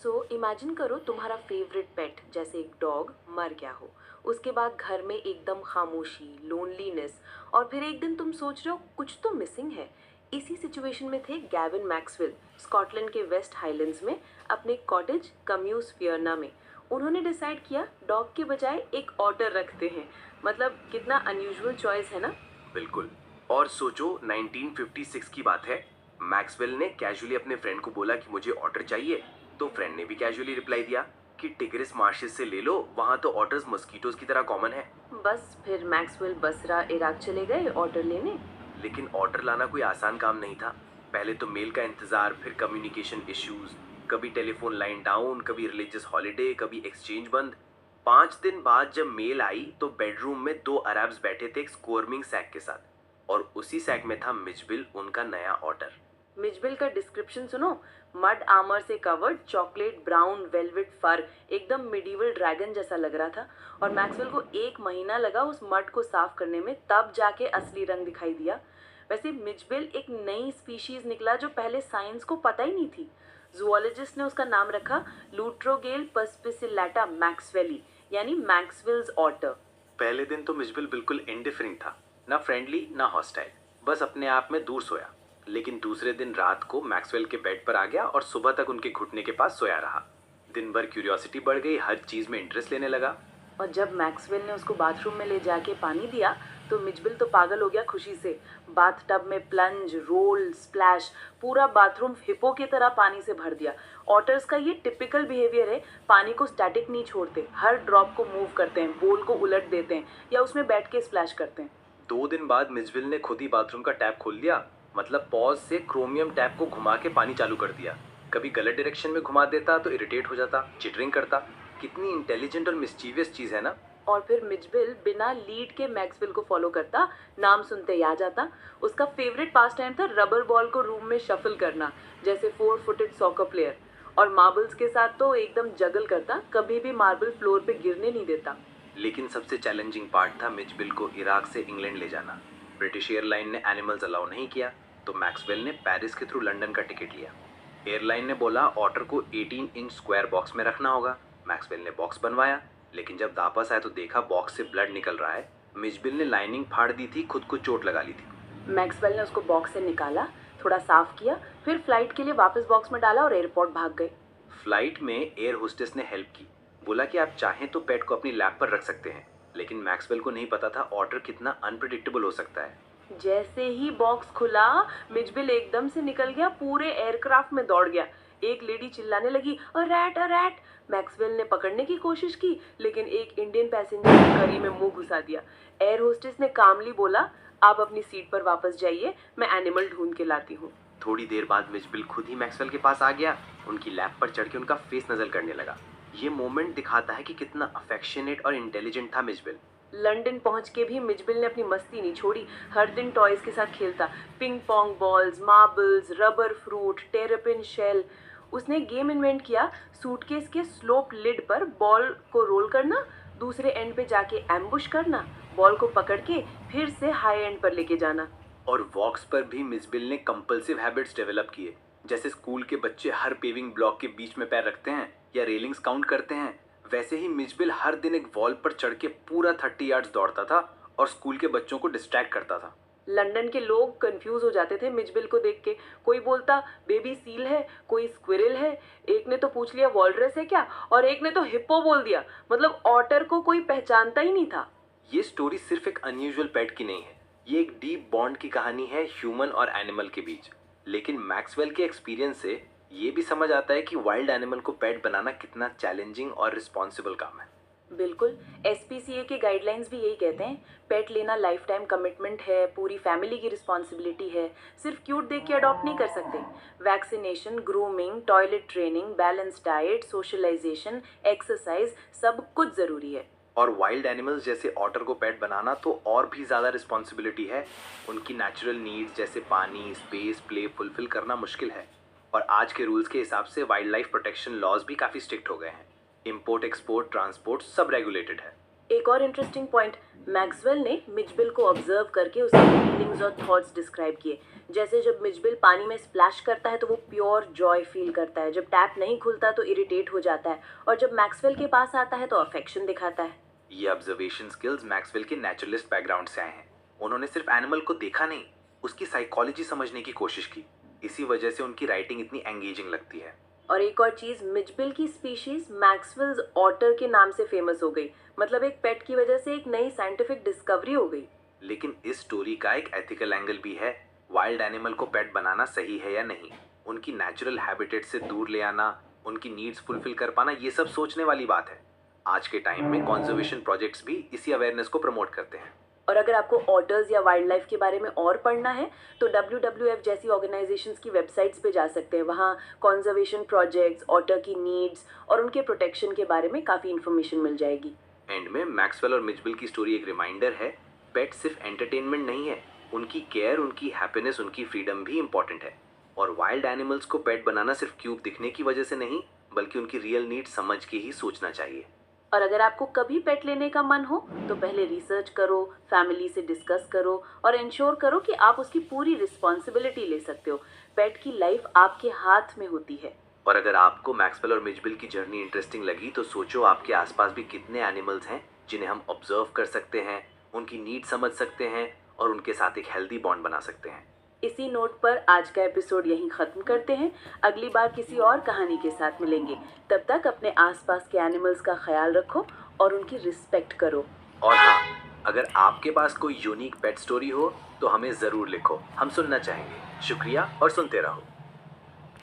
So imagine करो तुम्हारा favourite pet जैसे एक डॉग मर गया हो। उसके बाद घर में एकदम खामोशी, लोनलीनेस, और फिर एक दिन तुम सोच रहे हो कुछ तो मिसिंग है। इसी सिचुएशन में थे गैविन मैक्सवेल, स्कॉटलैंड के वेस्ट हाईलैंड्स में, अपने कॉटेज कम्यूस फियरना में। उन्होंने डिसाइड किया डॉग के बजाय एक ऑटर रखते हैं। मतलब कितना अनयूजुअल चॉइस है ना। बिल्कुल। और सोचो 1956 की बात है। मैक्सवेल ने कैजुअली अपने फ्रेंड को बोला कि मुझे ऑटर चाहिए, तो फ्रेंड ने भी कैजुअली रिप्लाई दिया कि टिग्रिस मार्शेस से ले लो, वहां तो ऑटर्स मस्कीटोज की तरह कॉमन है। बस फिर मैक्सवेल बसरा इराक चले गए ऑटर लेने। लेकिन ऑर्डर लाना कोई आसान काम नहीं था। पहले तो मेल का इंतजार, फिर कम्युनिकेशन इश्यूज, कभी टेलीफोन लाइन डाउन, कभी रिलीजियस हॉलिडे, कभी एक्सचेंज बंद। 5 दिन बाद जब मेल आई तो बेडरूम में 2 अरब्स बैठे थे एक स्क्वर्मिंग सैक के साथ, और उसी सैक में था मिचबिल, उनका नया ऑर्डर। मिजबिल का डिस्क्रिप्शन सुनो। मड आर्मर से कवर्ड, चॉकलेट ब्राउन वेलवेट फर, एकदम मिडीवल ड्रैगन जैसा लग रहा था। और मैक्सवेल को 1 महीना लगा उस मड को साफ करने में, तब जाके असली रंग दिखाई दिया। वैसे मिजबिल एक नई स्पीशीज निकला जो पहले साइंस को पता ही नहीं थी। जूलॉजिस्ट ने उसका नाम रखा लूट्रोगेल पर्स्पिसिलेटा मैक्सवेली, यानी मैक्सवेल्स ऑटर। पहले दिन तो मिचबिल बिल्कुल इंडिफरेंट था, ना फ्रेंडली ना हॉस्टाइल, बस अपने आप में दूर सोया। लेकिन दूसरे दिन रात को मैक्सवेल के बेड पर आ गया और सुबह तक उनके घुटने के पास सोया रहा। दिन भर क्यूरियोसिटी बढ़ गई, हर चीज में इंटरेस्ट लेने लगा। और जब मैक्सवेल ने उसको बाथरूम में ले जाके पानी दिया तो मिचबिल तो पागल हो गया खुशी से। बाथ टब में प्लंज, रोल, स्प्लैश, पूरा बाथरूम हिप्पो की तरह पानी से भर दिया। ऑटर्स का ये टिपिकल बिहेवियर है, पानी को स्टैटिक नहीं छोड़ते, हर ड्रॉप को मूव करते हैं, बोल को उलट देते हैं या उसमें बैठ के स्प्लैश करते हैं। 2 दिन बाद मिचबिल ने खुद ही बाथरूम का टैप खोल दिया, मतलब पॉज से क्रोमियम टैप को घुमा के पानी चालू कर दिया। कभी गलत डायरेक्शन में घुमा देता तो इरिटेट हो जाता, चिटरिंग करता। कितनी इंटेलिजेंट और मिस्चीवियस चीज है ना। और फिर मिचबिल बिना लीड के मैक्सवेल को फॉलो करता, नाम सुनते ही आ जाता। उसका फेवरेट पास टाइम था रबर बॉल को रूम में शफल करना, जैसे 4 फुटेड सॉकर प्लेयर। और मार्बल्स के साथ तो एकदम जगल करता, कभी भी मार्बल फ्लोर पे गिरने नहीं देता। लेकिन सबसे चैलेंजिंग पार्ट था मिचबिल को इराक से इंग्लैंड ले जाना। ब्रिटिश एयरलाइन ने एनिमल्स अलाउ नहीं किया, तो मैक्सवेल ने पेरिस के थ्रू लंदन का टिकट लिया। एयरलाइन ने बोला ऑटर को 18 इंच स्क्वायर बॉक्स में रखना होगा। मैक्सवेल ने बॉक्स बनवाया, लेकिन जब वापस आया तो देखा बॉक्स से ब्लड निकल रहा है। मिचबिल ने लाइनिंग फाड़ दी थी, खुद को चोट लगा ली थी। मैक्सवेल ने उसको बॉक्स से निकाला, थोड़ा साफ किया, फिर फ्लाइट के लिए वापस बॉक्स में डाला और एयरपोर्ट भाग गए। फ्लाइट में एयर होस्टेस ने हेल्प की, बोला कि आप चाहें तो पेट को अपनी लैप पर रख सकते हैं। लेकिन मैक्सवेल को नहीं पता था ऑटर कितना अनप्रिडिक्टेबल हो सकता है। जैसे ही बॉक्स खुला, मिचबिल एकदम से निकल गया, पूरे एयरक्राफ्ट में दौड़ गया। एक लेडी चिल्लाने लगी, a rat a rat. Maxwell ने पकड़ने की कोशिश की, लेकिन एक इंडियन पैसेंजर ने करी में मुंह घुसा दिया। एयर होस्टेस ने कामली बोला, आप अपनी सीट पर वापस जाइए, मैं एनिमल ढूंढ के लाती हूँ। थोड़ी देर बाद मिचबिल खुद ही मैक्सवेल के पास आ गया, उनकी लैप पर चढ़ के उनका फेस नजर करने लगा। ये मोमेंट दिखाता है कि कितना अफेक्शनेट और इंटेलिजेंट था मिचबिल। लंदन पहुंच के भी मिचबिल ने अपनी मस्ती नहीं छोड़ी। हर दिन टॉयज के साथ खेलता, ping pong balls, marbles, rubber fruit, terrapin shell. उसने गेम इन्वेंट किया, सूटकेस के स्लोप लिड पर बॉल को रोल करना, दूसरे एंड पे जाके एम्बुश करना, बॉल को पकड़ के फिर से हाई एंड पर लेके जाना। और वॉक्स पर भी मिचबिल ने कंपल्सिव हैबिट्स डेवलप किए, जैसे स्कूल के बच्चे हर पेविंग ब्लॉक के बीच में पैर रखते हैं या रेलिंग्स काउंट करते हैं, वैसे ही मिचबिल हर दिन एक वॉल पर चढ़ के पूरा 30 यार्ड्स दौड़ता था और स्कूल के बच्चों को डिस्ट्रैक्ट करता था। लंदन के लोग कंफ्यूज हो जाते थे मिचबिल को देख के। कोई बोलता बेबी सील है, कोई स्क्विरल है, एक ने तो पूछ लिया वॉलरस है क्या, और एक ने तो हिप्पो बोल दिया। मतलब ऑटर को कोई पहचानता ही नहीं था। ये स्टोरी सिर्फ एक अनयूजुअल पेट की नहीं है, ये एक डीप बॉन्ड की कहानी है ह्यूमन और एनिमल के बीच। लेकिन मैक्सवेल के एक्सपीरियंस से ये भी समझ आता है कि वाइल्ड एनिमल को पेट बनाना कितना चैलेंजिंग और रिस्पॉन्सिबल काम है। बिल्कुल, एसपीसीए के गाइडलाइंस भी यही कहते हैं। पेट लेना लाइफ टाइम कमिटमेंट है, पूरी फैमिली की रिस्पॉन्सिबिलिटी है, सिर्फ क्यूट देख के अडॉप्ट नहीं कर सकते। Vaccination, grooming, toilet training, balance diet, socialisation, exercise, सब कुछ ज़रूरी है। और वाइल्ड एनिमल्स जैसे ऑटर को पेट बनाना तो और भी ज़्यादा रिस्पॉन्सिबिलिटी है। उनकी नेचुरल नीड्स जैसे पानी, स्पेस, प्ले फुलफिल करना मुश्किल है। और आज के रूल्स के हिसाब से वाइल्ड लाइफ प्रोटेक्शन लॉज भी काफ़ी स्ट्रिक्ट हो गए हैं। इंपोर्ट, एक्सपोर्ट, ट्रांसपोर्ट सब रेगुलेटेड है। एक और इंटरेस्टिंग पॉइंट, मैक्सवेल ने मिचबिल को ऑब्जर्व करके उसकी फीलिंग्स और थॉट्स डिस्क्राइब किए। जैसे जब मिचबिल पानी में स्प्लैश करता है तो वो प्योर जॉय फील करता है, जब टैप नहीं खुलता तो इरिटेट हो जाता है, और जब मैक्सवेल के पास आता है तो अफेक्शन दिखाता है। ये ऑब्जर्वेशन स्किल्स मैक्सवेल के नेचुरलिस्ट बैकग्राउंड से आए हैं। उन्होंने सिर्फ एनिमल को देखा नहीं, उसकी साइकोलॉजी समझने की कोशिश की। इसी वजह से उनकी राइटिंग इतनी एंगेजिंग लगती है। और एक और चीज, मिचबिल की स्पीशीज मैक्सवेल्स ऑटर के नाम से फेमस हो गई। मतलब एक पेट की वजह से एक नई साइंटिफिक डिस्कवरी हो गई। लेकिन इस स्टोरी का एक एथिकल एंगल भी है। वाइल्ड एनिमल को पेट बनाना सही है या नहीं, उनकी नेचुरल हैबिटेट से दूर ले आना, उनकी नीड्स फुलफिल कर पाना, ये सब सोचने वाली बात है। आज के टाइम में कंजर्वेशन प्रोजेक्ट्स भी इसी अवेयरनेस को प्रमोट करते हैं। और अगर आपको ऑटर्स या वाइल्ड लाइफ के बारे में और पढ़ना है तो WWF जैसी ऑर्गेनाइजेशंस की वेबसाइट्स पे जा सकते हैं। वहाँ कंजर्वेशन प्रोजेक्ट्स, ऑटर की नीड्स और उनके प्रोटेक्शन के बारे में काफ़ी इन्फॉर्मेशन मिल जाएगी। एंड में मैक्सवेल और मिचबिल की स्टोरी एक रिमाइंडर है, पेट सिर्फ एंटरटेनमेंट नहीं है, उनकी केयर, उनकी हैप्पीनेस, उनकी फ्रीडम भी इंपॉर्टेंट है। और वाइल्ड एनिमल्स को पेट बनाना सिर्फ क्यूट दिखने की वजह से नहीं, बल्कि उनकी रियल नीड समझ के ही सोचना चाहिए। और अगर आपको कभी पेट लेने का मन हो तो पहले रिसर्च करो, फैमिली से डिस्कस करो और इंश्योर करो कि आप उसकी पूरी रिस्पॉन्सिबिलिटी ले सकते हो। पेट की लाइफ आपके हाथ में होती है। और अगर आपको मैक्सवेल और मिचबिल की जर्नी इंटरेस्टिंग लगी तो सोचो आपके आसपास भी कितने एनिमल्स हैं जिन्हें हम ऑब्जर्व कर सकते हैं, उनकी नीड समझ सकते हैं और उनके साथ एक हेल्दी बॉन्ड बना सकते हैं। इसी नोट पर आज का एपिसोड यहीं ख़त्म करते हैं। अगली बार किसी और कहानी के साथ मिलेंगे। तब तक अपने आसपास के एनिमल्स का ख्याल रखो और उनकी रिस्पेक्ट करो। और हाँ, अगर आपके पास कोई यूनिक पेट स्टोरी हो तो हमें ज़रूर लिखो, हम सुनना चाहेंगे। शुक्रिया और सुनते रहो।